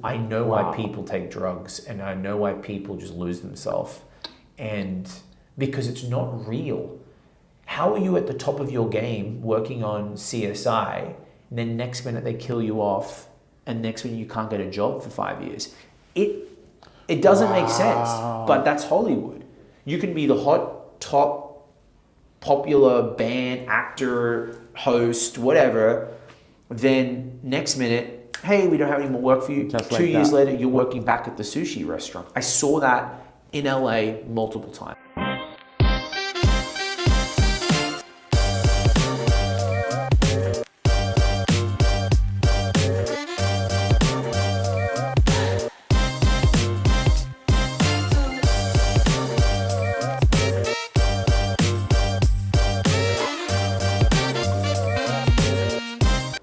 I know why people take drugs, and I know why people just lose themselves. And because it's not real. How are you at the top of your game working on CSI, and then next minute they kill you off, and next minute you can't get a job for 5 years? It doesn't make sense, but that's Hollywood. You can be the hot, top, popular band, actor, host, whatever. Then next minute, hey, we don't have any more work for you. Just 2 years later, you're working back at the sushi restaurant. I saw that in LA multiple times.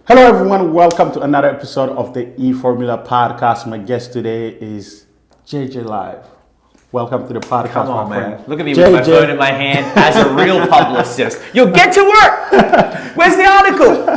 Hello everyone, welcome to another episode of the E-Formula podcast. My guest today is JJ Live. Welcome to the podcast. Come on, man. Look at me with my phone in my hand as a real publicist. You'll get to work! Where's the article?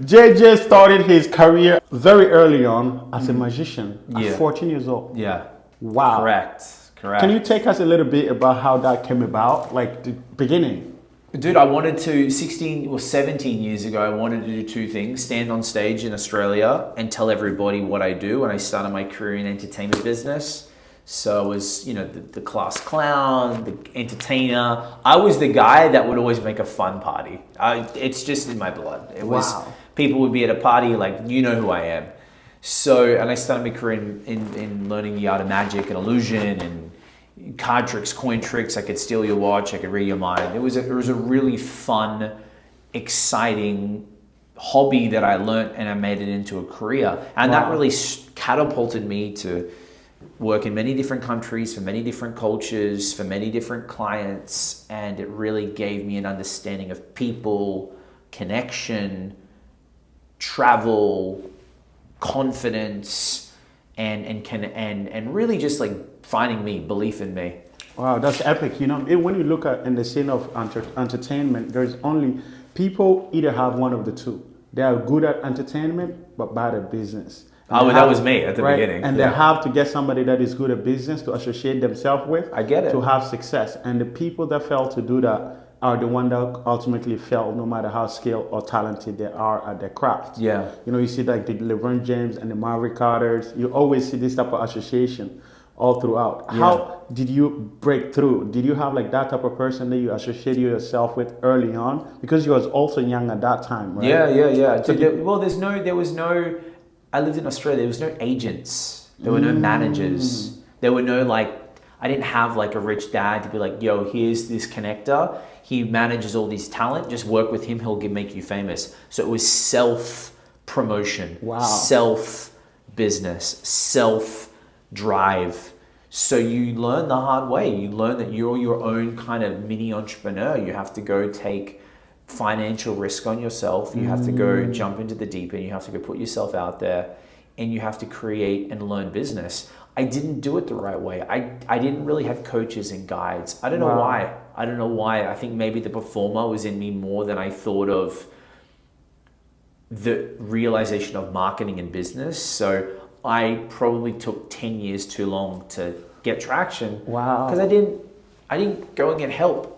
JJ started his career very early on as a magician at 14 years old. Yeah. Wow. Correct. Can you take us a little bit about how that came about, like the beginning? Dude, I wanted to, 17 years ago, I wanted to do two things: stand on stage in Australia and tell everybody what I do. And I started my career in entertainment business. So I was, the class clown, the entertainer. I was the guy that would always make a fun party. It's just in my blood. It was, people would be at a party like, you know who I am. So, and I started my career in learning the art of magic and illusion and card tricks, coin tricks. I could steal your watch. I could read your mind. It was a really fun, exciting hobby that I learned, and I made it into a career. And that really catapulted me to work in many different countries, for many different cultures, for many different clients. And it really gave me an understanding of people, connection, travel, confidence, and really just like finding me, belief in me. Wow, that's epic. When you look at in the scene of entertainment, there's only people either have one of the two. They are good at entertainment, but bad at business. That was me at the beginning. And they have to get somebody that is good at business to associate themselves with. I get it. To have success. And the people that fail to do that are the one that ultimately fail, no matter how skilled or talented they are at their craft. Yeah. You see like the LeBron James and the Maverick Carters. You always see this type of association all throughout. Yeah. How did you break through? Did you have like that type of person that you associated yourself with early on? Because you was also young at that time, right? Yeah. So I lived in Australia. There was no agents. There were no managers. There were no I didn't have like a rich dad to be like, yo, here's this connector. He manages all these talent. Just work with him. He'll make you famous. So it was self-promotion, self-business, self-drive. So you learn the hard way. You learn that you're your own kind of mini entrepreneur. You have to go take financial risk on yourself. You have to go jump into the deep end. You have to go put yourself out there, and you have to create and learn business. I didn't do it the right way. I didn't really have coaches and guides. I don't know why. I think maybe the performer was in me more than I thought of the realization of marketing and business. So I probably took 10 years too long to get traction. Wow. Because I didn't go and get help.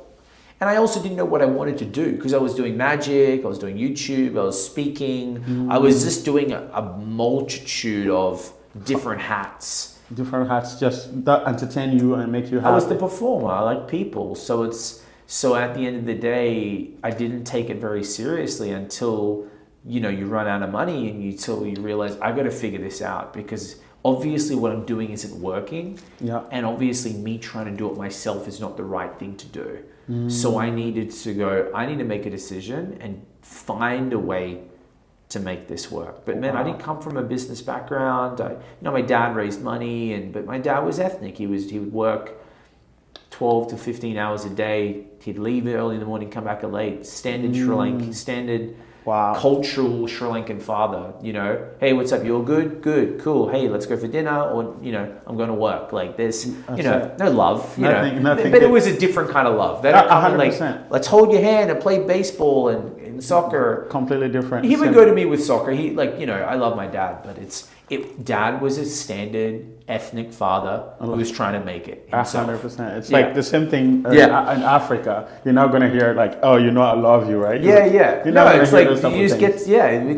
And I also didn't know what I wanted to do, because I was doing magic, I was doing YouTube, I was speaking. I was just doing a multitude of different hats. Different hats just that entertain you and make you happy. I was the performer. I like people. So at the end of the day, I didn't take it very seriously until you run out of money and until you realize I got to figure this out, because obviously what I'm doing isn't working. Yeah. And obviously me trying to do it myself is not the right thing to do. So I need to make a decision and find a way to make this work. But man, I didn't come from a business background. My dad raised money, but my dad was ethnic. He would work 12 to 15 hours a day. He'd leave early in the morning, come back late. Standard Sri Lankan, standard cultural Sri Lankan father. Hey, what's up? You're good? Good, cool. Hey, let's go for dinner, or I'm going to work. Like there's no love. Nothing, but it was a different kind of love. They don't come like, let's hold your hand and play baseball and in soccer. Completely different. He would go to me with soccer. He like, I love my dad, but dad was a standard ethnic father who was trying to make it himself. 100%. It's like the same thing in Africa. You're not going to hear like, oh, I love you, right? Yeah. No, it's like you just get,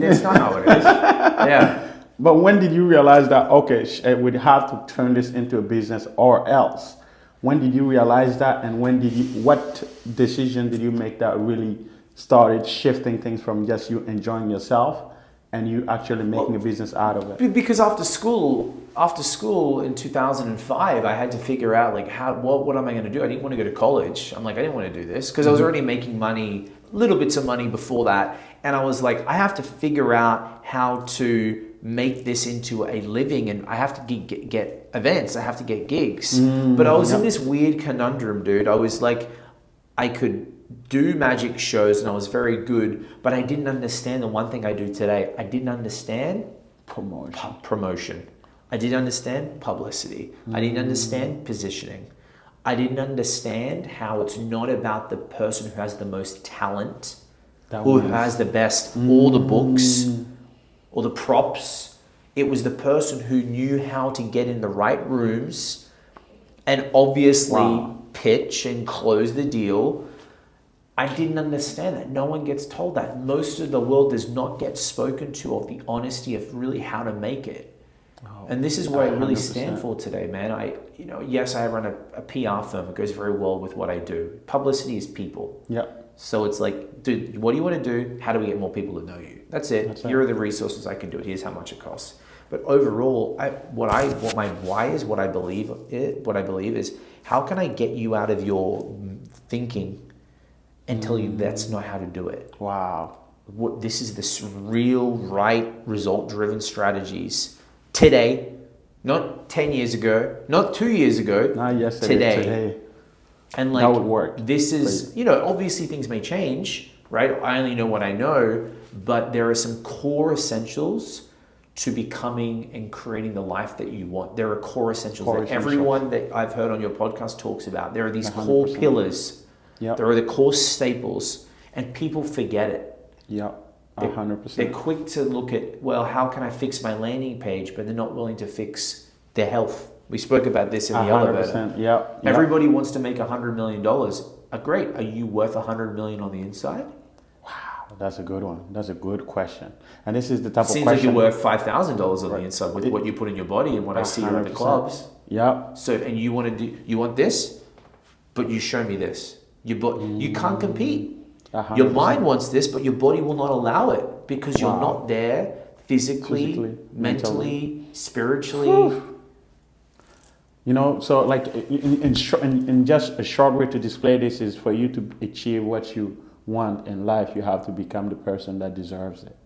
that's not how it is. Yeah. But when did you realize that, okay, we'd have to turn this into a business or else? When did you realize that, and what decision did you make that really started shifting things from just you enjoying yourself and you actually making a business out of it? Because after school in 2005, I had to figure out like what am I going to do? I didn't want to go to college. I'm like, I didn't want to do this because I was already making money, little bits of money before that. And I was like, I have to figure out how to make this into a living, and I have to get events. I have to get gigs. But I was in this weird conundrum, dude. I was like, I could do magic shows and I was very good, but I didn't understand the one thing I do today. I didn't understand promotion. I didn't understand publicity. I didn't understand positioning. I didn't understand how it's not about the person who has the most talent, who has the best, all the books, or the props. It was the person who knew how to get in the right rooms and obviously pitch and close the deal. I didn't understand that. No one gets told that. Most of the world does not get spoken to of the honesty of really how to make it. And this is what I really stand for today, man. Yes, I run a PR firm. It goes very well with what I do. Publicity is people. Yeah. So it's like, dude, what do you want to do? How do we get more people to know you? That's it. Here are the resources I can do it. Here's how much it costs. But overall, what my why is, what I believe is, how can I get you out of your thinking and tell you that's not how to do it? Wow. This is this real, right, result-driven strategies today, not 10 years ago, not 2 years ago, not yesterday, today. And like, that would work. This is, obviously things may change, right? I only know what I know, but there are some core essentials to becoming and creating the life that you want. There are core essentials that everyone that I've heard on your podcast talks about. There are these 100%. Core pillars. Yep. There are the core staples, and people forget it. Yeah, 100%. They're quick to look at, well, how can I fix my landing page, but they're not willing to fix their health. We spoke about this in the elevator. Yeah. Everybody wants to make $100 million. Great. Are you worth $100 million on the inside? Wow, that's a good one. That's a good question. And this is the type of question. Seems like you're worth $5,000 on the inside with what you put in your body and what I see you at the clubs. Yeah. So, and you want this, but you show me this. You can't compete. 100%. Your mind wants this, but your body will not allow it because you're not there physically, mentally, spiritually. Whew. So like in just a short way to display this is for you to achieve what you want in life, you have to become the person that deserves it.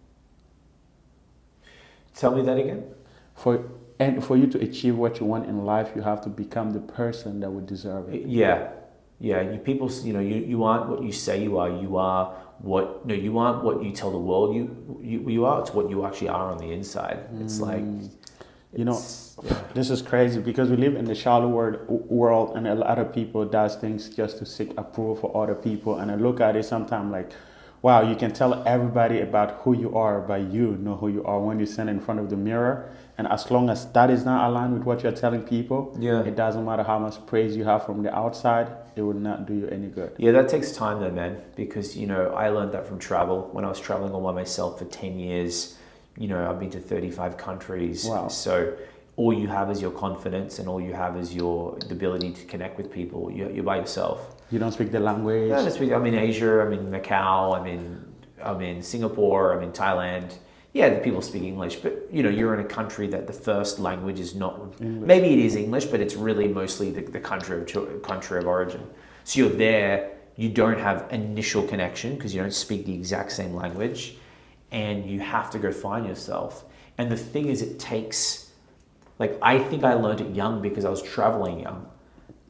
Tell me that again. For you to achieve what you want in life, you have to become the person that would deserve it. Yeah. People, you aren't what you say you are. You are you aren't what you tell the world you are. It's what you actually are on the inside. It's like, this is crazy because we live in the shallow world, and a lot of people does things just to seek approval for other people. And I look at it sometimes like, wow, you can tell everybody about who you are by you know who you are when you stand in front of the mirror. And as long as that is not aligned with what you're telling people, it doesn't matter how much praise you have from the outside, it will not do you any good. Yeah, that takes time though, man, because, I learned that from travel. When I was traveling all by myself for 10 years, I've been to 35 countries. Wow. So all you have is your confidence, and all you have is the ability to connect with people. You're by yourself. You don't speak the language? No, I don't speak. I'm in Asia, I'm in Macau, I'm in Singapore, I'm in Thailand. Yeah, the people speak English, but you're in a country that the first language is not English. Maybe it is English, but it's really mostly the country of origin. So you're there, you don't have initial connection because you don't speak the exact same language, and you have to go find yourself. And the thing is, it takes, I think I learned it young because I was traveling young,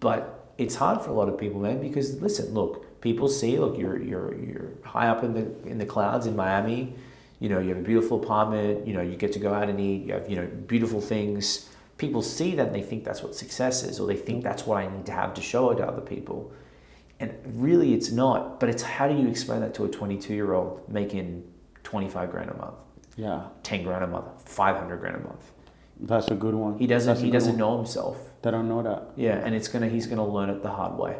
but it's hard for a lot of people, man, because listen, look, people see, you're high up in the clouds in Miami. You have a beautiful apartment, you get to go out and eat, you have, beautiful things. People see that and they think that's what success is, or they think that's what I need to have to show it to other people. And really it's not, but it's how do you explain that to a 22-year-old making 25 grand a month, Yeah, 10 grand a month, 500 grand a month? that's a good one. He doesn't know himself. They don't know that. Yeah, and he's gonna learn it the hard way.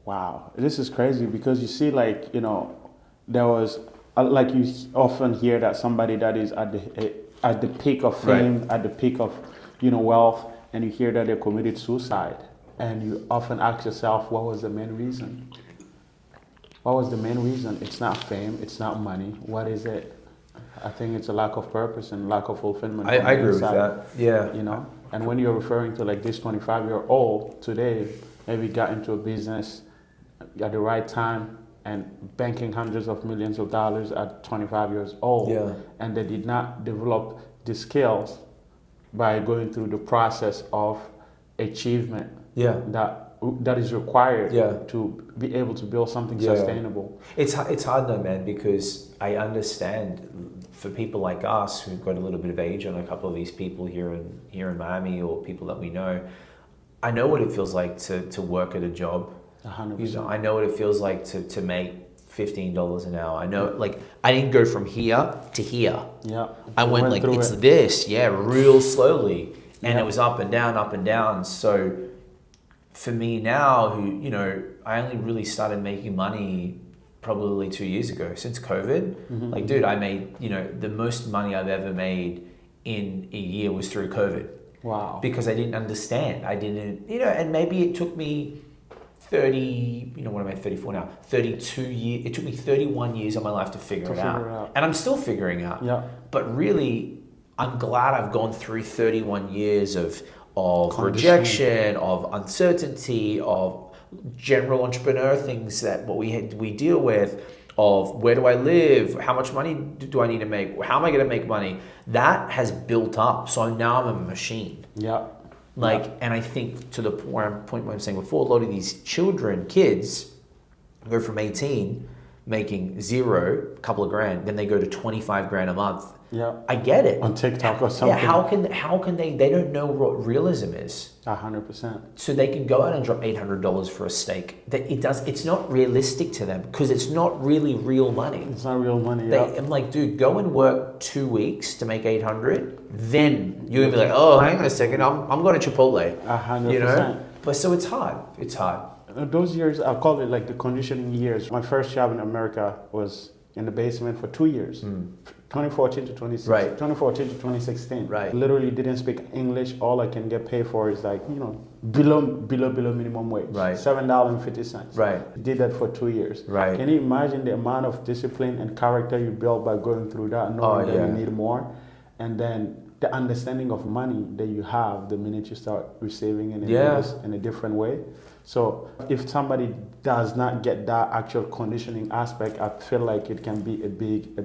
Wow, this is crazy because you see, like, there was, like, you often hear that somebody that is at the peak of fame, Right. at the peak of, wealth, and you hear that they committed suicide, and you often ask yourself, what was the main reason? What was the main reason? It's not fame, it's not money. What is it? I think it's a lack of purpose and lack of fulfillment. I agree with that. Yeah. And when you're referring to like this 25-year-old today, maybe got into a business at the right time and banking hundreds of millions of dollars at 25 years old, Yeah. and they did not develop the skills by going through the process of achievement Yeah. that is required Yeah. to be able to build something Yeah. sustainable. It's hard though, man, because I understand for people like us who've got a little bit of age on a couple of these people here in Miami or people that we know. I know what it feels like to work at a job. 100%. I know what it feels like to make $15 an hour. I know, like, I didn't go from here to here. Yeah. I went like, it's this, real slowly. And it was up and down, up and down. So for me now, I only really started making money probably 2 years ago, since COVID. Mm-hmm. Like, dude, I made, the most money I've ever made in a year was through COVID. Wow. Because I didn't understand. I didn't, and maybe it took me 30, what am I, 34 now? 32 years. It took me 31 years of my life to figure it out. And I'm still figuring out. Yeah. But really, I'm glad I've gone through 31 years of rejection, of uncertainty, of general entrepreneur things that we deal with, of where do I live, how much money do I need to make, how am I going to make money? That has built up. So now I'm a machine. Yeah. And I think to the point where I'm saying before, a lot of these kids go from 18 making zero, a couple of grand, then they go to 25 grand a month. Yeah. I get it. On TikTok or something. Yeah, how can they don't know what realism is. 100%. So they can go out and drop $800 for a steak. It's not realistic to them because it's not really real money. It's not real money. I'm like, dude, go and work 2 weeks to make 800. Then you're gonna be like, oh, hang on a second, I'm going to Chipotle. 100%. But so it's hard. It's hard. Those years, I call it like the conditioning years. My first job in America was in the basement for 2 years. 2014 to 2016. Right. 2014 to 2016. Right. Literally didn't speak English. All I can get paid for is like, below minimum wage. Right. $7.50. Right. Did that for 2 years. Right. Can you imagine the amount of discipline and character you build by going through that, knowing that you need more, and then the understanding of money that you have the minute you start receiving it in a different way. So if somebody does not get that actual conditioning aspect, I feel like it can be a big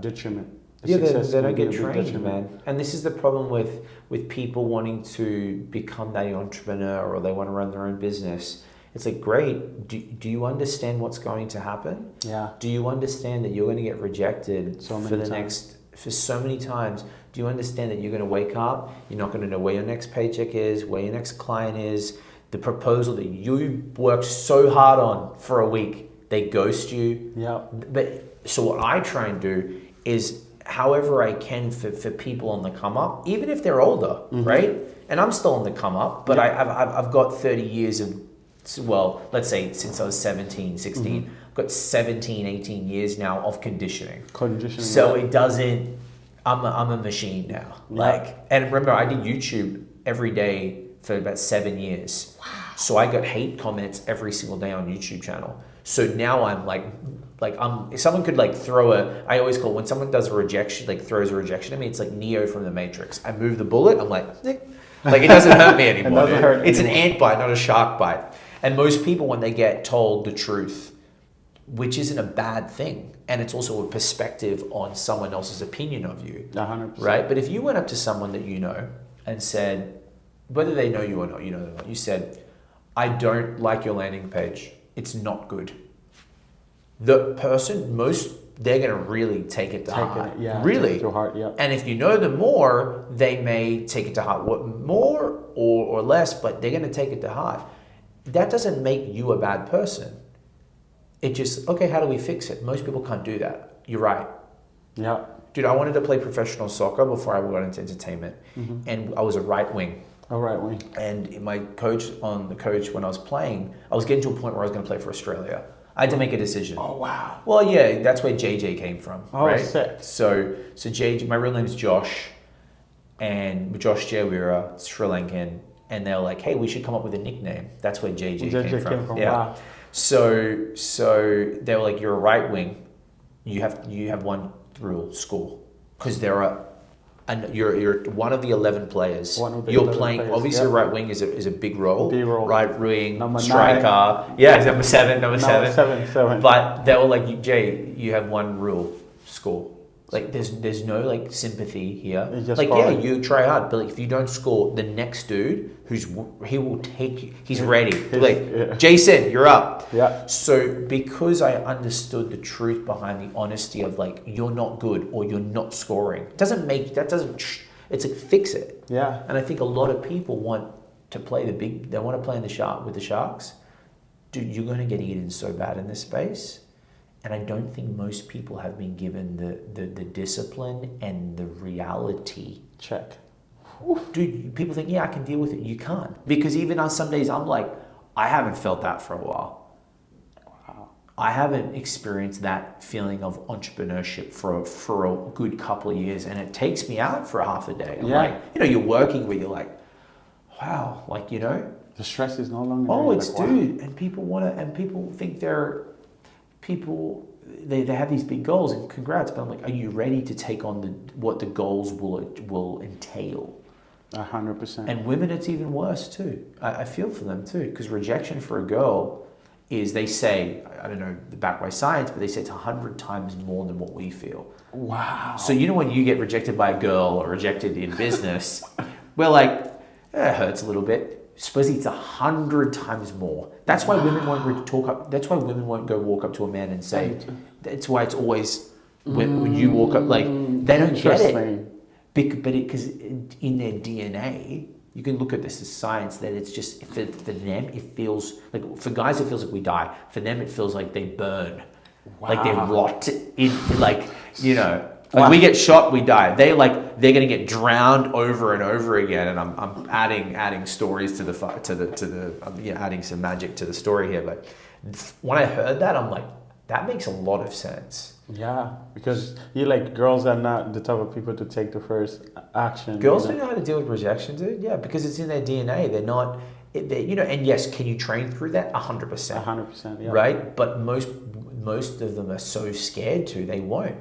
detriment. They don't get trained, man. And this is the problem with people wanting to become that entrepreneur or they want to run their own business. It's like, great. Do you understand what's going to happen? Yeah. Do you understand that you're going to get rejected for so many times? Do you understand that you're going to wake up, you're not going to know where your next paycheck is, where your next client is, the proposal that you worked so hard on for a week, they ghost you. Yeah. But so what I try and do is however I can for people on the come up, even if they're older, right? And I'm still on the come up, but I've got 30 years of, let's say since I was 17, 16, I've got 17, 18 years now of conditioning. So it doesn't, I'm a machine now. And remember, I did YouTube every day for about 7 years. Wow. So I got hate comments every single day on YouTube channel. So now I'm if someone could I always call when someone does a rejection, throws a rejection at me, it's like Neo from the Matrix. I move the bullet, I'm like it doesn't hurt me anymore. It's an ant bite, not a shark bite. And most people, when they get told the truth, which isn't a bad thing, and it's also a perspective on someone else's opinion of you, 100%. right? But if you went up to someone that you know and said, whether they know you or not, you said, I don't like your landing page. It's not good. The person, they're going to really take it to heart. Really. Take it to heart, yeah. And if you know them more, they may take it to heart. More or less, but they're going to take it to heart. That doesn't make you a bad person. it just, okay, how do we fix it? Most people can't do that. You're right. Yeah. Dude, I wanted to play professional soccer before I got into entertainment. And I was a right wing. A right wing. And my coach when I was playing, I was getting to a point where I was going to play for Australia. I had to make a decision. Oh, wow. Well, yeah, that's where JJ came from. Oh, right? sick. So JJ, my real name is Josh, and Josh Jawira, Sri Lankan, and they were like, hey, we should come up with a nickname. That's where JJ came from. Yeah. Wow. So they were like, you're a right wing. You have one rule: score, because there are. And you're one of the 11 players. You're playing. Players, obviously, right wing is a big role. Big role. Right wing, Number striker. 9. Yeah, number seven. Seven. But they were like, Jay, you have one rule: score. Like, there's no like sympathy here. Like, yeah, you try hard, but like, if you don't score, the next dude he will take you. He's ready. Jason, you're up. Yeah. So because I understood the truth behind the honesty of like, you're not good or you're not scoring, it's like, fix it. Yeah. And I think a lot of people want to play they want to play with the Sharks. Dude, you're going to get eaten so bad in this space. And I don't think most people have been given the discipline and the reality. Check. Dude, people think, yeah, I can deal with it. You can't. Because even on some days, I'm like, I haven't felt that for a while. Wow. I haven't experienced that feeling of entrepreneurship for a good couple of years. And it takes me out for half a day. I'm like, you're working where you're like, wow, like, The stress is no longer oh, there. it's like, dude. Wow. And people think they have these big goals, and congrats, but I'm like, are you ready to take on what the goals will entail? 100%. And women, it's even worse too. I feel for them too, because rejection for a girl is, they say, I don't know the back by science, but they say it's 100 times more than what we feel. Wow. So when you get rejected by a girl or rejected in business, we're like, it hurts a little bit. Supposedly it's 100 times more. That's why women won't talk up. That's why women won't go walk up to a man and say. That's why it's always when you walk up, like, they don't get it. Because in their DNA, you can look at this as science, that it's just, for them it feels like, for guys it feels like we die. For them it feels like they burn, like they rot in, like, Like, we get shot, we die. They're gonna get drowned over and over again. And I'm adding stories adding some magic to the story here. But when I heard that, I'm like, that makes a lot of sense. Yeah, because girls are not the type of people to take the first action. Girls don't know how to deal with rejection, dude. Yeah, because it's in their DNA. They're not, and yes, can you train through that? 100%. 100%, yeah. Right? But most of them are so scared to, they won't.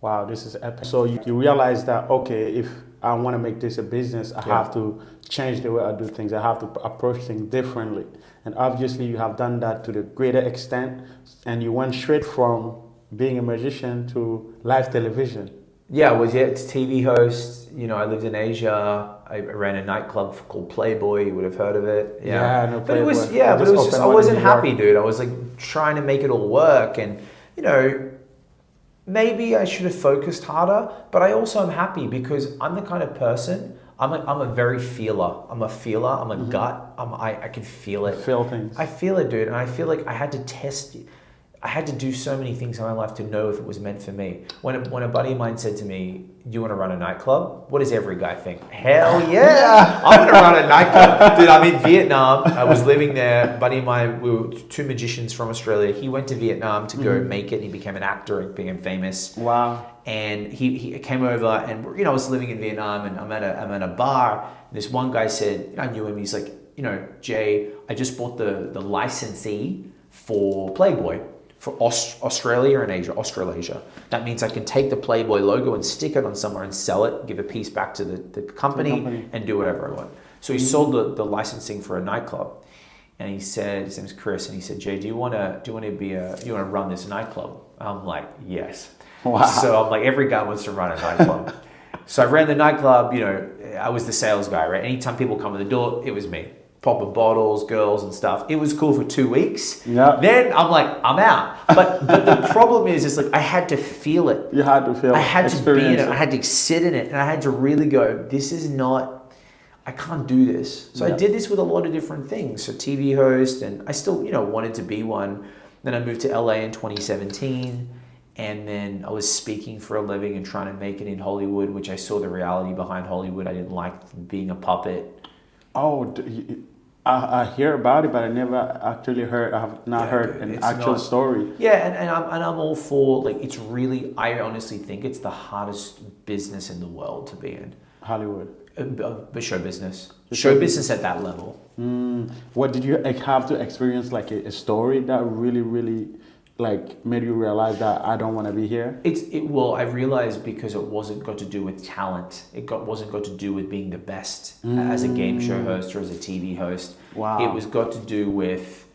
Wow, this is epic. So you realize that, okay, if I want to make this a business, I have to change the way I do things. I have to approach things differently. And obviously you have done that to the greater extent, and you went straight from being a magician to live television. Yeah, it's TV host. I lived in Asia. I ran a nightclub called Playboy. You would have heard of it. Yeah, no, but it was just I wasn't happy, dude. I was like trying to make it all work, and maybe I should have focused harder, but I also am happy because I'm the kind of person, I'm a very feeler. I'm a feeler, I'm a gut, I can feel it. Feel things. I feel it, dude, and I feel like I had to test it. I had to do so many things in my life to know if it was meant for me. When a buddy of mine said to me, do you want to run a nightclub? What does every guy think? Hell yeah! I'm going to run a nightclub. Dude, I'm in Vietnam. I was living there. A buddy of mine, we were two magicians from Australia. He went to Vietnam to go make it. He became an actor and became famous. Wow. And he came over, and I was living in Vietnam, and I'm at a bar. This one guy said, I knew him. He's like, Jay, I just bought the licensee for Playboy. For Australia and Asia, Australasia. That means I can take the Playboy logo and stick it on somewhere and sell it, give a piece back to the company and do whatever I want. So he sold the licensing for a nightclub, and he said, his name's Chris, and he said, Jay, do you want to run this nightclub? I'm like, yes. Wow. So I'm like, every guy wants to run a nightclub. So I ran the nightclub. I was the sales guy, right? Anytime people come to the door, it was me. Popping bottles, girls and stuff. It was cool for 2 weeks. Yeah. Then I'm like, I'm out. But the problem is like I had to feel it. You had to feel it. I had to be in it. I had to sit in it, and I had to really go, this is not. I can't do this. So I did this with a lot of different things. So TV host, and I still, wanted to be one. Then I moved to LA in 2017, and then I was speaking for a living and trying to make it in Hollywood, which I saw the reality behind Hollywood. I didn't like being a puppet. Oh, I hear about it, but I never actually heard. I have not heard an actual story. Yeah, and I'm all for, like, it's really, I honestly think it's the hardest business in the world to be in. Hollywood. But show business. Show business at that level. What did you have to experience, like a story that really, really, like, made you realize that I don't want to be here? Well, I realized because it wasn't got to do with talent. Wasn't got to do with being the best as a game show host or as a TV host. Wow. It was got to do with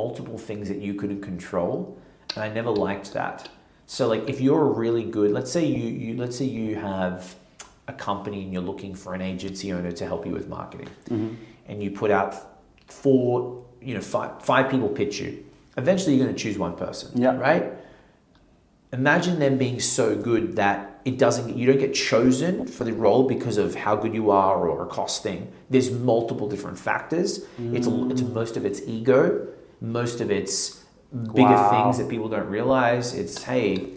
multiple things that you couldn't control, and I never liked that. So, like, if you're really good, let's say you have a company and you're looking for an agency owner to help you with marketing, and you put out five people pitch you. Eventually, you're going to choose one person, right? Imagine them being so good that you don't get chosen for the role because of how good you are or a cost thing. There's multiple different factors. It's most of it's ego, most of it's bigger things that people don't realize. It's, hey,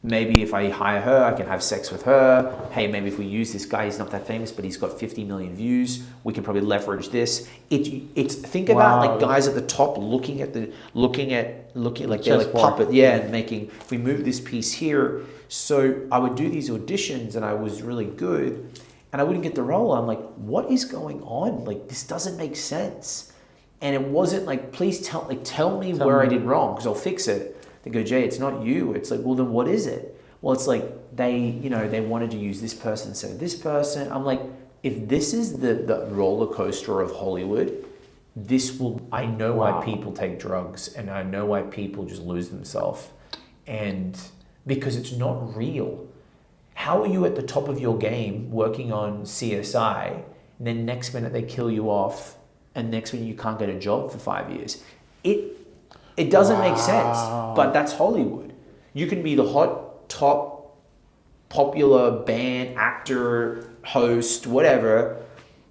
maybe if I hire her, I can have sex with her. Hey, maybe if we use this guy, he's not that famous, but he's got 50 million views. We can probably leverage this. Think about like guys at the top looking like they're like puppet, and making. If we move this piece here, so I would do these auditions, and I was really good, and I wouldn't get the role. I'm like, what is going on? Like, this doesn't make sense. And it wasn't like, please tell me where I did wrong, because I'll fix it. They go, Jay, it's not you. It's like, well, then what is it? Well, it's like they wanted to use this person instead of this person. I'm like, if this is the roller coaster of Hollywood, I know why people take drugs, and I know why people just lose themselves. And because it's not real. How are you at the top of your game working on CSI, and then next minute they kill you off, and next minute you can't get a job for 5 years? It doesn't make sense, but that's Hollywood. You can be the hot, top, popular band, actor, host, whatever.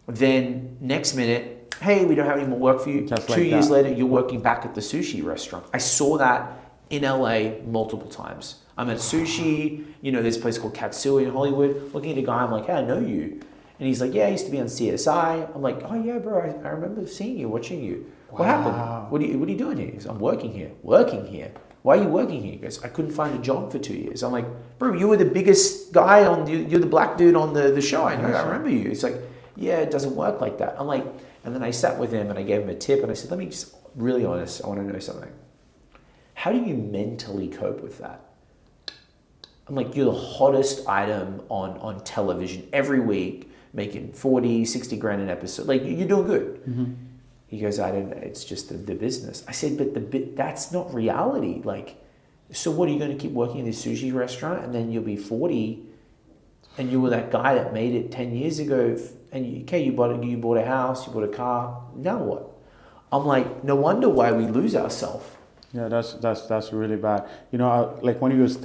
Then next minute, hey, we don't have any more work for you. Just 2 years later, you're working back at the sushi restaurant. I saw that in LA multiple times. I'm at sushi, there's a place called Katsui in Hollywood. Looking at a guy, I'm like, hey, I know you. And he's like, yeah, I used to be on CSI. I'm like, oh yeah, bro, I remember seeing you, watching you. What happened? What are you doing here? He goes, I'm working here. Working here? Why are you working here? He goes, I couldn't find a job for 2 years. I'm like, bro, you were the biggest guy you're the black dude on the show. I remember you. He's like, yeah, it doesn't work like that. I'm like, and then I sat with him and I gave him a tip and I said, let me just, really honest, I want to know something. How do you mentally cope with that? I'm like, you're the hottest item on television every week, making 40, 60 grand an episode. Like, you're doing good. He goes, it's just the business. I said, but that's not reality. Like, so what, are you going to keep working in this sushi restaurant and then you'll be 40 and you were that guy that made it 10 years ago and you bought a house, you bought a car. Now what? I'm like, no wonder why we lose ourselves. Yeah, that's really bad. Like when you was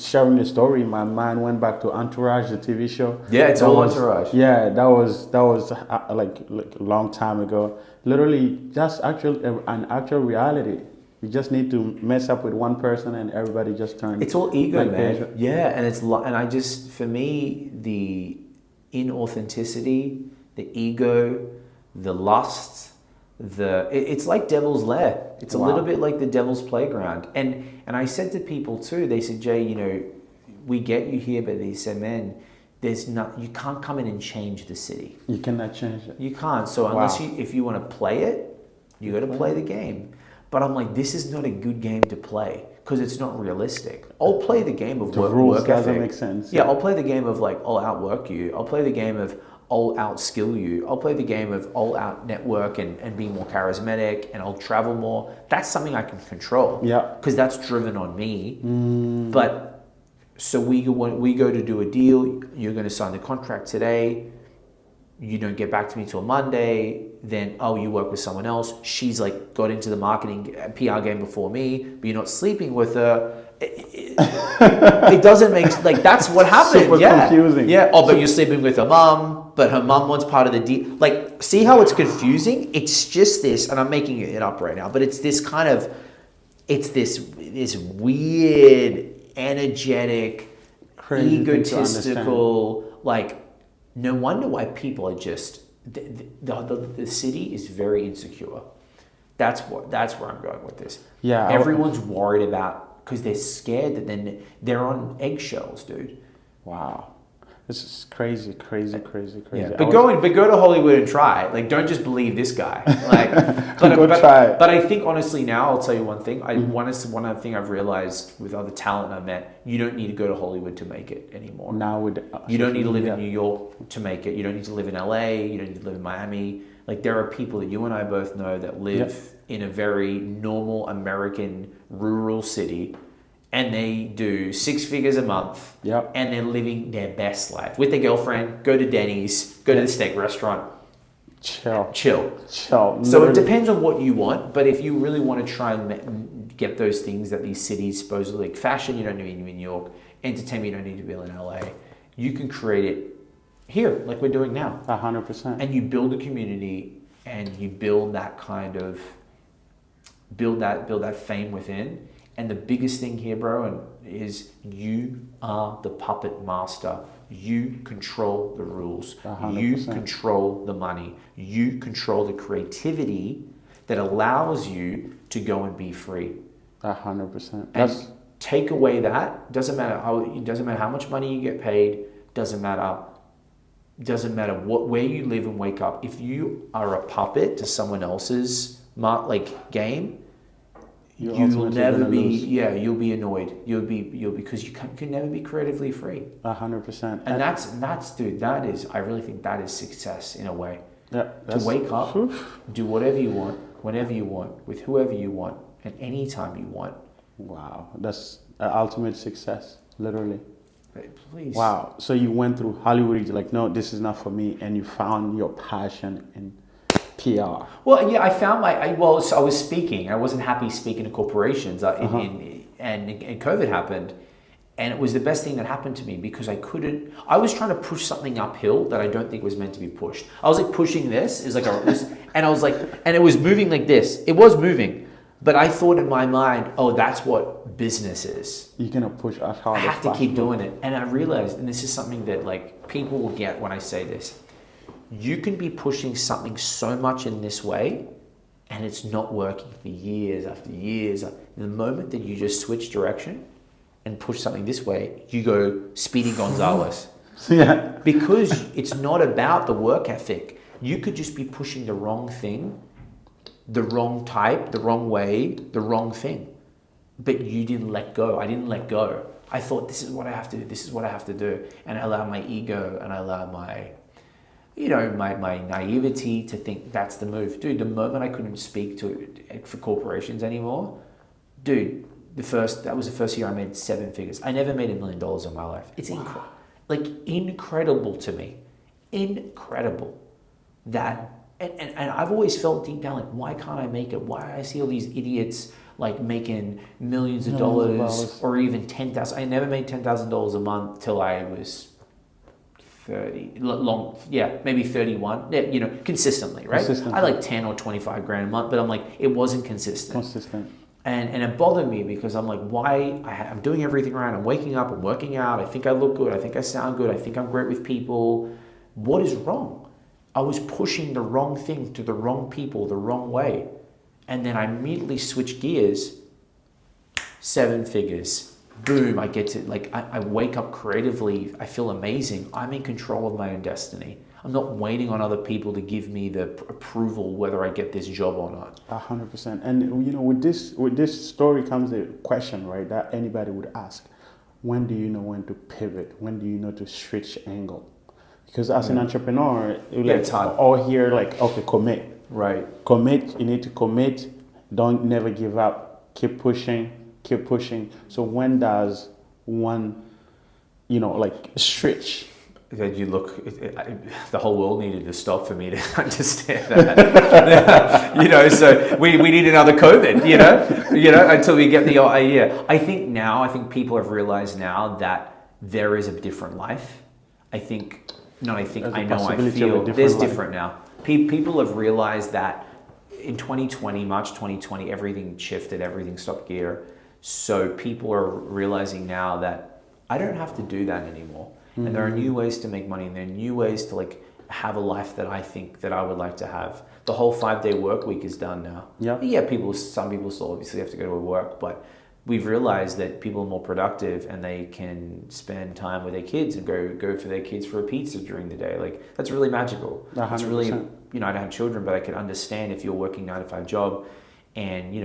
sharing the story, my mind went back to Entourage, the TV show. Yeah, it's all Entourage. Yeah, that was like a long time ago. Literally, that's an actual reality. You just need to mess up with one person, and everybody just turns. It's all ego, like, man. Yeah, and I just, for me, the inauthenticity, the ego, the lust. It's like devil's lair. It's a little bit like the devil's playground. And I said to people too, they said, Jay, we get you here, but they said, man, you can't come in and change the city. You cannot change it. You can't. So if you want to play it, you got to play the game. But I'm like, this is not a good game to play because it's not realistic. I'll play the game of work ethic. Doesn't make sense. Yeah, I'll play the game of like, I'll outwork you. I'll play the game of I'll outskill you. I'll play the game of I'll out network and be more charismatic and I'll travel more. That's something I can control. Yeah. Because that's driven on me. But so we go to do a deal. You're going to sign the contract today. You don't get back to me till Monday. Then, you work with someone else. She's like got into the marketing PR game before me, but you're not sleeping with her. it doesn't make like that's what happened. Super confusing. Yeah. Oh, but you're sleeping with her mum, but her mum wants part of the deal. Like, see how it's confusing? It's just this, and I'm making it up right now, but it's this kind of, it's this weird, energetic, Crazy thing to egotistical, like, no wonder why people are just, the city is very insecure. That's where I'm going with this. Yeah. Everyone's worried about, because they're scared that then they're on eggshells, dude. Wow. This is crazy. Yeah. But go to Hollywood and try it. Like, don't just believe this guy. Like, try it. But I think honestly now, I'll tell you one thing. One other thing I've realized with other talent I met, you don't need to go to Hollywood to make it anymore. Now with you don't need to live in New York to make it. You don't need to live in LA. You don't need to live in Miami. Like, there are people that you and I both know that live in a very normal American rural city, and they do 6 figures a month, and they're living their best life with their girlfriend, go to Denny's, go to the steak restaurant, chill. So it depends on what you want, but if you really want to try and get those things that these cities supposedly, like fashion, you don't need to be in New York, entertainment, you don't need to be in LA, you can create it here, like we're doing now. 100%. And you build a community, and you build that kind of, build that fame within. And the biggest thing here, bro, is you are the puppet master. You control the rules. 100%. You control the money. You control the creativity that allows you to go and be free. 100%. And take away that, doesn't matter how much money you get paid, doesn't matter where you live and wake up. If you are a puppet to someone else's game, you'll never be. Lose. Yeah, you'll be annoyed. You'll be because you can never be creatively free. 100%. And that's dude. That is. I really think that is success in a way. Yeah. To wake up, do whatever you want, whenever you want, with whoever you want, and anytime you want. Wow, that's ultimate success, literally. Please. Wow. So you went through Hollywood. You're like, no, this is not for me, and you found your passion in PR. Well, yeah, I found I was speaking. I wasn't happy speaking to corporations, and COVID happened, and it was the best thing that happened to me because I was trying to push something uphill that I don't think was meant to be pushed. I was like pushing this, and I was like, and it was moving like this. It was moving, but I thought in my mind, oh, that's what business is. You're gonna push as hard. I have to keep doing it, and I realized, and this is something that like people will get when I say this. You can be pushing something so much in this way, and it's not working for years after years. The moment that you just switch direction and push something this way, you go Speedy Gonzalez. Yeah. Because it's not about the work ethic. You could just be pushing the wrong thing, the wrong type, the wrong way, the wrong thing. But you didn't let go. I didn't let go. I thought, this is what I have to do. This is what I have to do. And I allowed my ego and I allowed my naivety to think that's the move. Dude, the moment I couldn't speak for corporations anymore, dude, that was the first year I made 7 figures. I never made $1 million in my life. It's incredible to me. Incredible. That, and I've always felt deep down, like, why can't I make it? Why I see all these idiots like making millions of dollars or even 10,000. I never made $10,000 a month till I was 30, maybe 31, consistently, right? I like 10 or 25 grand a month, but I'm like, it wasn't consistent. And it bothered me because I'm like, why? I'm doing everything right. I'm waking up, I'm working out. I think I look good. I think I sound good. I think I'm great with people. What is wrong? I was pushing the wrong thing to the wrong people the wrong way. And then I immediately switch gears, 7 figures. Boom, I get to, I wake up creatively. I feel amazing. I'm in control of my own destiny. I'm not waiting on other people to give me the approval whether I get this job or not. 100%. And with this story comes a question, right, that anybody would ask. When do you know when to pivot? When do you know to switch angle? Because as an entrepreneur, it's hard. All here, okay, commit. Right. Commit, you need to commit. Don't never give up. Keep pushing. So when does one, switch? that you look, the whole world needed to stop for me to understand that. So we need another COVID, until we get the idea. I think people have realized now that there is a different life. I know, I feel there's different now. People have realized that in 2020, March 2020, everything shifted, everything stopped gear. So people are realizing now that I don't have to do that anymore. And there are new ways to make money, and there are new ways to have a life that I think that I would like to have. The whole 5-day work week is done now. Yeah, some people still obviously have to go to work, but we've realized that people are more productive and they can spend time with their kids and go for their kids for a pizza during the day. That's really magical. 100%. It's really, I don't have children, but I can understand if you're working 9-to-5 job and,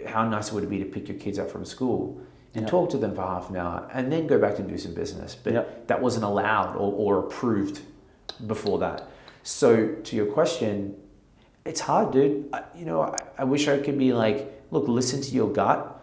how nice would it be to pick your kids up from school and talk to them for half an hour and then go back and do some business. But that wasn't allowed or approved before that. So to your question, it's hard, dude. I wish I could be look, listen to your gut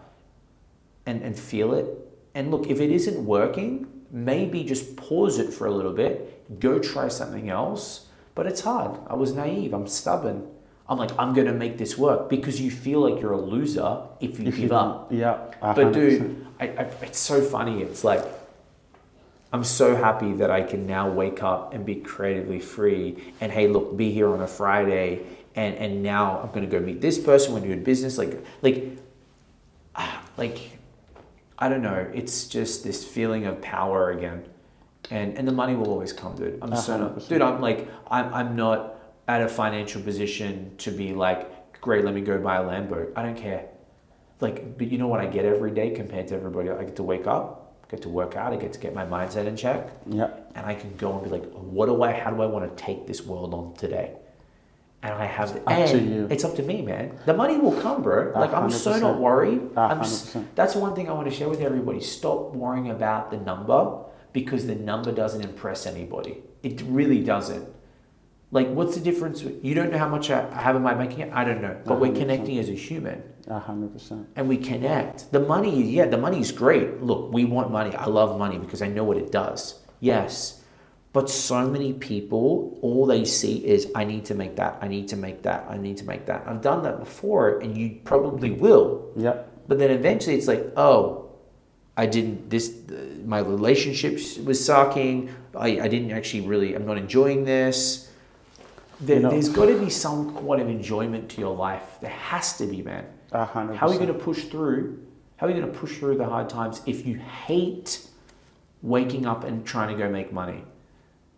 and feel it. And look, if it isn't working, maybe just pause it for a little bit, go try something else. But it's hard. I was naive. I'm stubborn. I'm going to make this work, because you feel like you're a loser if you give up. Yeah. 100%. But dude, it's so funny. It's I'm so happy that I can now wake up and be creatively free and, hey, look, be here on a Friday and now I'm going to go meet this person, we're doing business. I don't know. It's just this feeling of power again. And the money will always come, dude. I'm not at a financial position to be great, let me go buy a Lambo. I don't care. But you know what I get every day compared to everybody? I get to wake up, get to work out, I get to get my mindset in check. Yeah. And I can go and be how do I want to take this world on today? And I have it's up to me, man. The money will come, bro. 100%. I'm so not worried. That's one thing I want to share with everybody. Stop worrying about the number, because the number doesn't impress anybody. It really doesn't. What's the difference? You don't know how much I have in my bank account? I don't know. But 100%. We're connecting as a human. 100%. And we connect. The money is great. Look, we want money. I love money because I know what it does. Yes. But so many people, all they see is, I need to make that, I need to make that, I need to make that. I've done that before, and you probably will. Yeah. But then eventually it's my relationship was sucking. I didn't actually really, I'm not enjoying this. There's got to be some kind of enjoyment to your life. There has to be, man. 100%. How are you going to push through? How are you going to push through the hard times if you hate waking up and trying to go make money?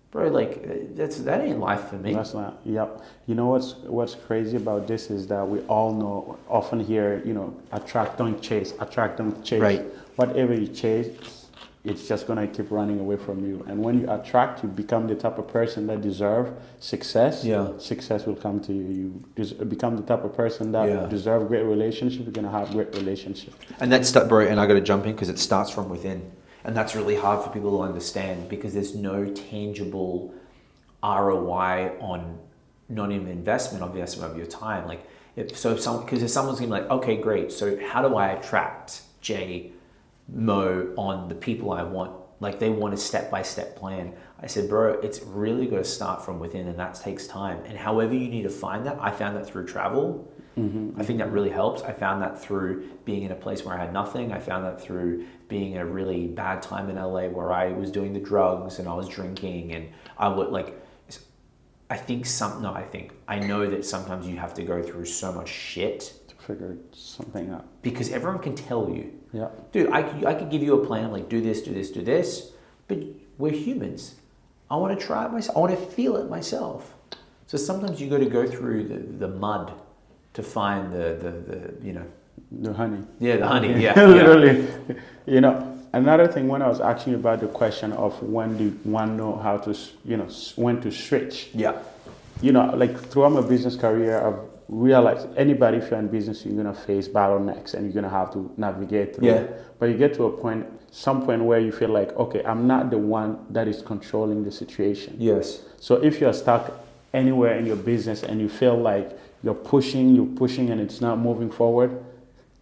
Bro, that ain't life for me. That's not. Yep. You know what's crazy about this is that we all know, often hear, attract, don't chase. Attract, don't chase. Right. Whatever you chase, it's just gonna keep running away from you. And when you attract, you become the type of person that deserve success. Yeah. Success will come to you. You become the type of person that deserve great relationship. You're gonna have great relationship. And that's bro. And I got to jump in because it starts from within. And that's really hard for people to understand, because there's no tangible ROI on not even investment of your time. If someone's gonna be okay, great. So how do I attract Mo on the people I want? They want a step-by-step plan. I said, bro, it's really got to start from within, and that takes time. And however you need to find that, I found that through travel. Mm-hmm. I think that really helps. I found that through being in a place where I had nothing. I found that through being in a really bad time in LA where I was doing the drugs and I was drinking, and I would I know that sometimes you have to go through so much shit to figure something out, because everyone can tell you. Yeah. Dude, I could give you a plan, do this, do this, do this, but we're humans. I want to try it myself. I want to feel it myself. So sometimes you got to go through the mud to find the honey. Yeah, the honey. Yeah, literally. Another thing, when I was asking you about the question of when do one know how to, when to switch. Yeah. Throughout my business career, I've realized anybody, if you're in business, you're gonna face bottlenecks and you're gonna have to navigate through. Yeah. But you get to some point where you feel okay, I'm not the one that is controlling the situation. Yes. So if you're stuck anywhere in your business and you feel like you're pushing and it's not moving forward,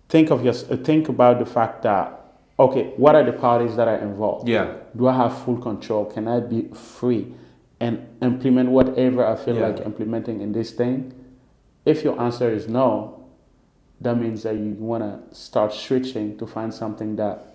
think about the fact that okay, what are the parties that are involved? Yeah. Do I have full control? Can I be free and implement whatever I feel like implementing in this thing? If your answer is no, that means that you want to start switching to find something that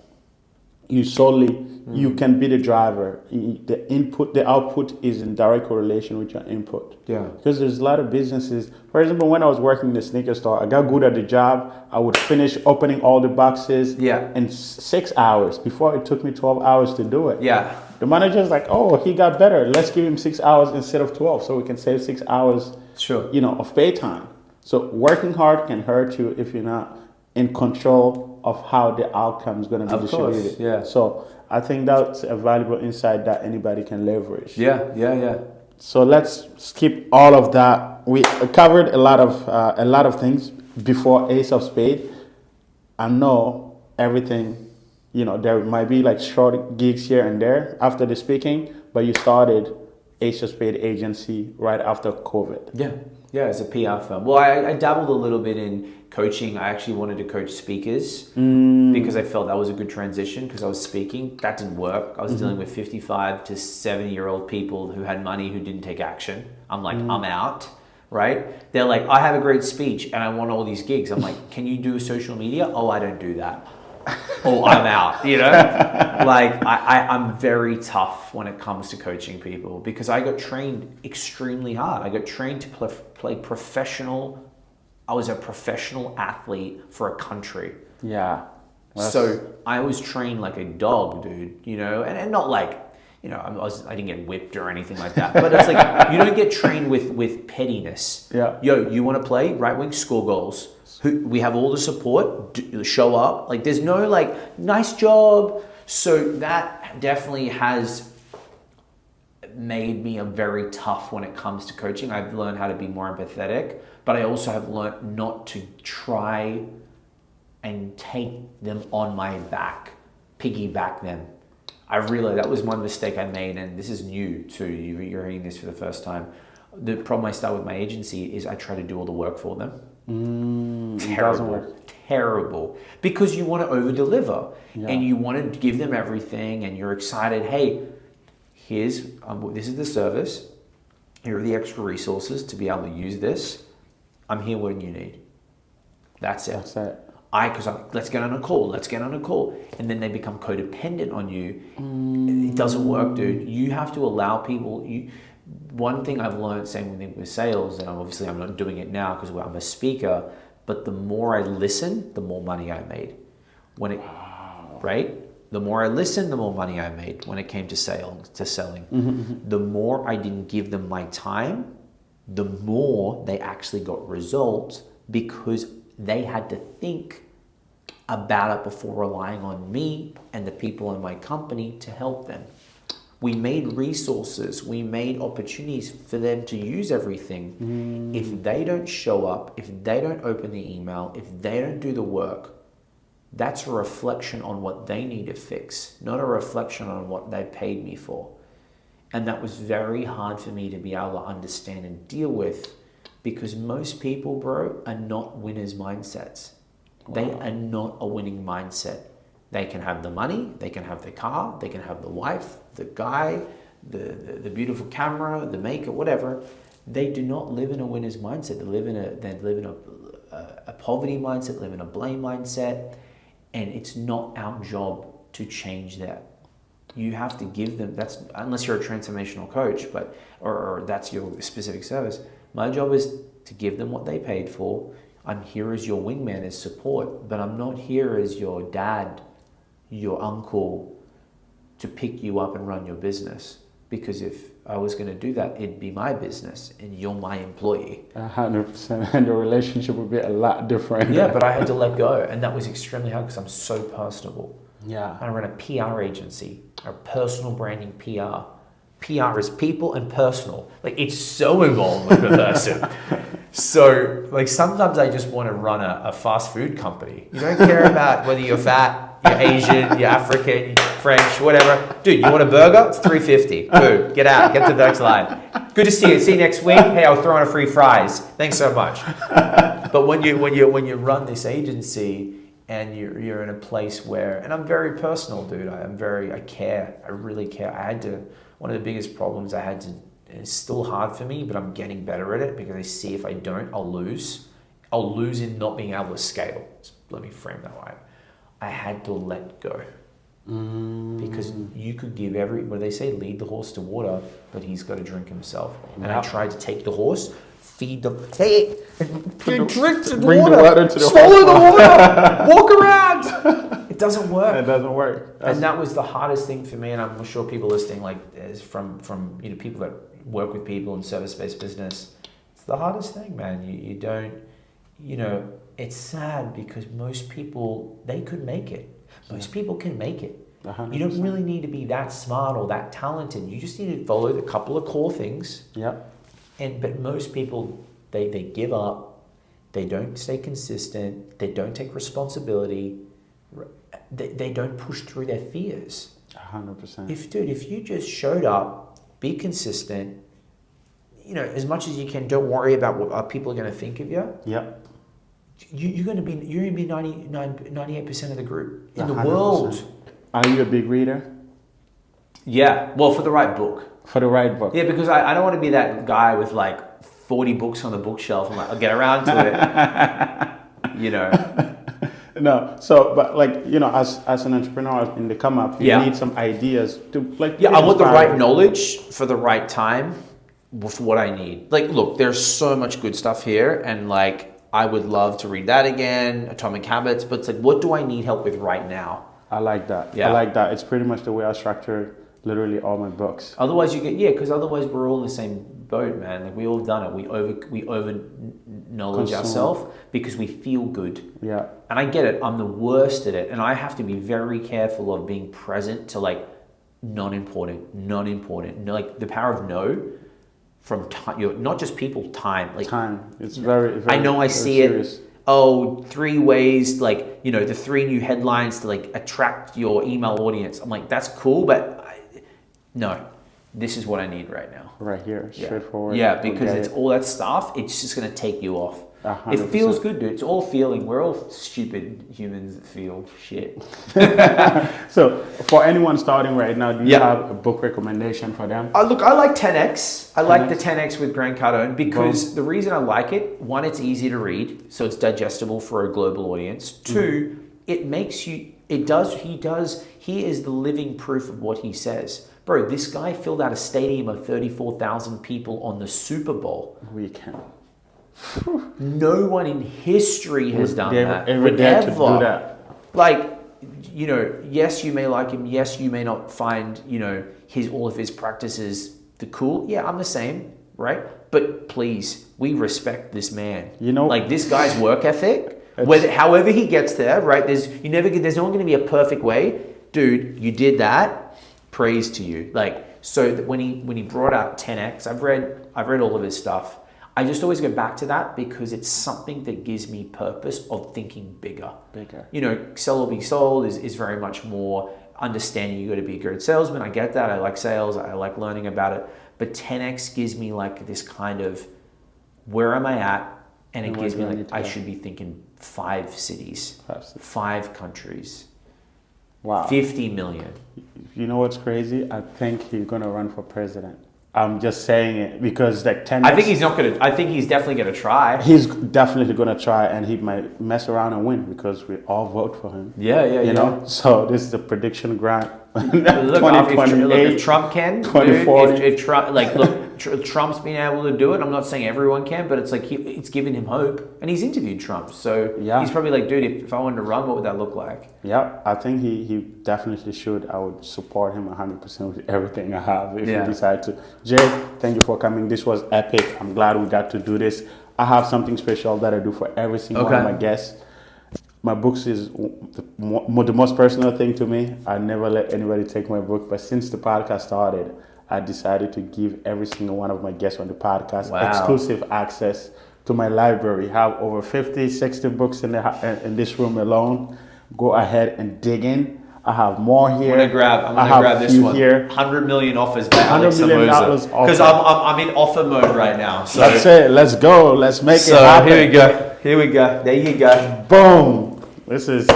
you solely, you can be the driver. The input, the output is in direct correlation with your input. Yeah. Because there's a lot of businesses. For example, when I was working in the sneaker store, I got good at the job. I would finish opening all the boxes in 6 hours. Before it took me 12 hours to do it. Yeah. The manager's like, oh, he got better. Let's give him 6 hours instead of 12 so we can save 6 hours of pay time. So working hard can hurt you if you're not in control of how the outcome is going to be distributed. Yeah. So I think that's a valuable insight that anybody can leverage. Yeah. So let's skip all of that. We covered a lot of things before Ace of Spades. I know everything. There might be like short gigs here and there after the speaking, but you started Ace of Spades Agency right after COVID. Yeah, as a PR firm. Well, I dabbled a little bit in coaching. I actually wanted to coach speakers because I felt that was a good transition because I was speaking. That didn't work. I was dealing with 55 to 70-year-old people who had money who didn't take action. I'm like, I'm out, right? They're like, I have a great speech and I want all these gigs. I'm like, can you do social media? Oh, I don't do that. Oh, I'm out, Like, I'm very tough when it comes to coaching people because I got trained extremely hard. I got trained to play professional. I was a professional athlete for a country. Yeah. So I was trained like a dog, dude, and not like, I didn't get whipped or anything like that. But it's like, you don't get trained with pettiness. Yeah. Yo, you want to play right wing, score goals. We have all the support, show up. Like, there's no like, nice job. So that definitely has made me a very tough when it comes to coaching. I've learned how to be more empathetic, but I also have learned not to try and take them on my back, piggyback them. I realized that was one mistake I made, and this is new to you. You're hearing this for the first time. The problem I start with my agency is I try to do all the work for them. Terrible. Because you want to over deliver and you want to give them everything and you're excited. Hey, this is the service. Here are the extra resources to be able to use this. I'm here when you need. That's it. Let's get on a call. And then they become codependent on you. It doesn't work, dude. You have to allow people. One thing I've learned, same thing with sales, and I'm not doing it now because I'm a speaker, but the more I listen, the more money I made. Right? The more I listened, the more money I made when it came to selling. The more I didn't give them my time, the more they actually got results because they had to think about it before relying on me and the people in my company to help them. We made resources, we made opportunities for them to use everything. If they don't show up, if they don't open the email, if they don't do the work, that's a reflection on what they need to fix, not a reflection on what they paid me for. And that was very hard for me to be able to understand and deal with because most people, bro, are not winners' mindsets. They are not a winning mindset. They can have the money, they can have the car, they can have the wife, the guy, the beautiful camera, the makeup, whatever. They do not live in a winner's mindset. They live in a poverty mindset, live in a blame mindset, and it's not our job to change that. You have to give them, unless you're a transformational coach, or that's your specific service. My job is to give them what they paid for. I'm here as your wingman, as support, but I'm not here as your dad, your uncle, to pick you up and run your business. Because if I was going to do that, it'd be my business and you're my employee. 100%, and the relationship would be a lot different. Yeah, but I had to let go, and that was extremely hard because I'm so personable. Yeah. I run a PR agency, a personal branding PR. PR is people and personal. Like, it's so involved with the person. So, like, sometimes I just want to run a fast food company. You don't care about whether you're fat, you're Asian, you're African, you're French, whatever. Dude, you want a burger? It's $3.50. Boom, get out, get to the next line. Good to see you. See you next week. Hey, I'll throw in a free fries. Thanks so much. But when you run this agency, and you're in a place where, and I'm very personal, dude. I care. I really care. One of the biggest problems I had to, and it's still hard for me, but I'm getting better at it because I see if I don't, I'll lose. I'll lose in not being able to scale. Let me frame that way. I had to let go. Because you could give what they say, lead the horse to water, but he's got to drink himself. And I tried to take the horse, feed the, hey, drink the water, swallow the water, walk around. It doesn't work. It doesn't work. And that was the hardest thing for me. And I'm sure people listening, like, is from people that work with people in service-based business. It's the hardest thing, man. You don't, it's sad because most people, they could make it. Most people can make it. 100%. You don't really need to be that smart or that talented. You just need to follow the couple of core things. Yep. But most people, they give up. They don't stay consistent. They don't take responsibility. They don't push through their fears. 100%. If you just showed up, be consistent, as much as you can, don't worry about what people are going to think of you. Yep. You're going to be 98% of the group in the 100%. world. Are you a big reader? Yeah, well, for the right book. For the right book. Yeah, because I don't want to be that guy with like 40 books on the bookshelf. I'm like, I'll get around to it. No, so but as an entrepreneur in the come up, you need some ideas to like. Yeah, I want the right knowledge for the right time with what I need. Like, look, there's so much good stuff here, and like I would love to read that again, Atomic Habits. But it's like, what do I need help with right now? I like that. Yeah. I like that. It's pretty much the way I structure literally all my books. Otherwise, because otherwise we're all in the same boat, man. Like we all done it. We over knowledge ourselves because we feel good. Yeah. And I get it. I'm the worst at it, and I have to be very careful of being present to like non-important. Like the power of no from time. Not just people. Time. Like time. It's very. I know. I see serious. it. Oh, 3 ways, like, the 3 new headlines to like attract your email audience. I'm like, that's cool, but no, this is what I need right now. Right here, straightforward. Yeah, because it's all that stuff, it's just going to take you off. 100%. It feels good, dude. It's all feeling. We're all stupid humans that feel shit. So, for anyone starting right now, do you have a book recommendation for them? Look, I like 10X. I like the 10X with Grant Cardone because the reason I like it, one, it's easy to read, so it's digestible for a global audience. 2, it makes you, he is the living proof of what he says. Bro, this guy filled out a stadium of 34,000 people on the Super Bowl. We can. No one in history has done that. Ever dare to do that. Like, yes, you may like him. Yes, you may not find, all of his practices the cool. Yeah, I'm the same, right? But please, we respect this man. Like this guy's work ethic. However he gets there, right? There's not going to be a perfect way, dude. You did that. Praise to you. Like, so when he brought out 10X, I've read all of his stuff. I just always go back to that because it's something that gives me purpose of thinking bigger. Sell or be sold is very much more understanding you got to be a good salesman. I get that. I like sales. I like learning about it. But 10X gives me like this kind of where am I at? And it gives me like I should be thinking 5 cities, 5 countries. Wow. 50 million. You know what's crazy? I think he's going to run for president. I'm just saying it because like 10X. I think he's not going to. I think he's definitely going to try. He's definitely going to try, and he might mess around and win because we all vote for him. Yeah. You know. So this is the prediction grant. Look, if Trump can, 2040. If Trump, Trump's been able to do it. I'm not saying everyone can, but it's like it's given him hope, and he's interviewed Trump, so he's probably like, dude, if I wanted to run, what would that look like? Yeah, I think he definitely should. I would support him 100% with everything I have if he decide to. Jay, thank you for coming. This was epic. I'm glad we got to do this. I have something special that I do for every single one of my guests. My books is the most personal thing to me. I never let anybody take my book, but since the podcast started, I decided to give every single one of my guests on the podcast exclusive access to my library. I have over 50, 60 books in this room alone. Go ahead and dig in. I have more here. I'm gonna grab this one. Here. 100 million offers by Alex $100 million Samoza. Because I'm in offer mode right now. So that's it. Let's go. Let's make it happen. Here we go. There you go. Boom. This is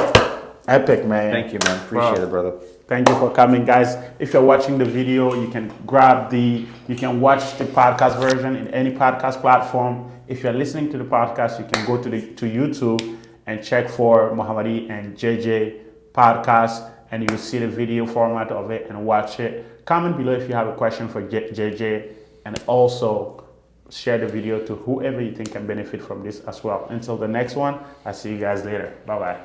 epic, man. Thank you, man. Appreciate it, brother. Thank you for coming, guys. If you're watching the video, you can watch the podcast version in any podcast platform. If you're listening to the podcast, you can go to YouTube and check for Muhammadi and JJ podcast, and you'll see the video format of it and watch it. Comment below if you have a question for JJ, and also share the video to whoever you think can benefit from this as well. Until the next one, I'll see you guys later. Bye-bye.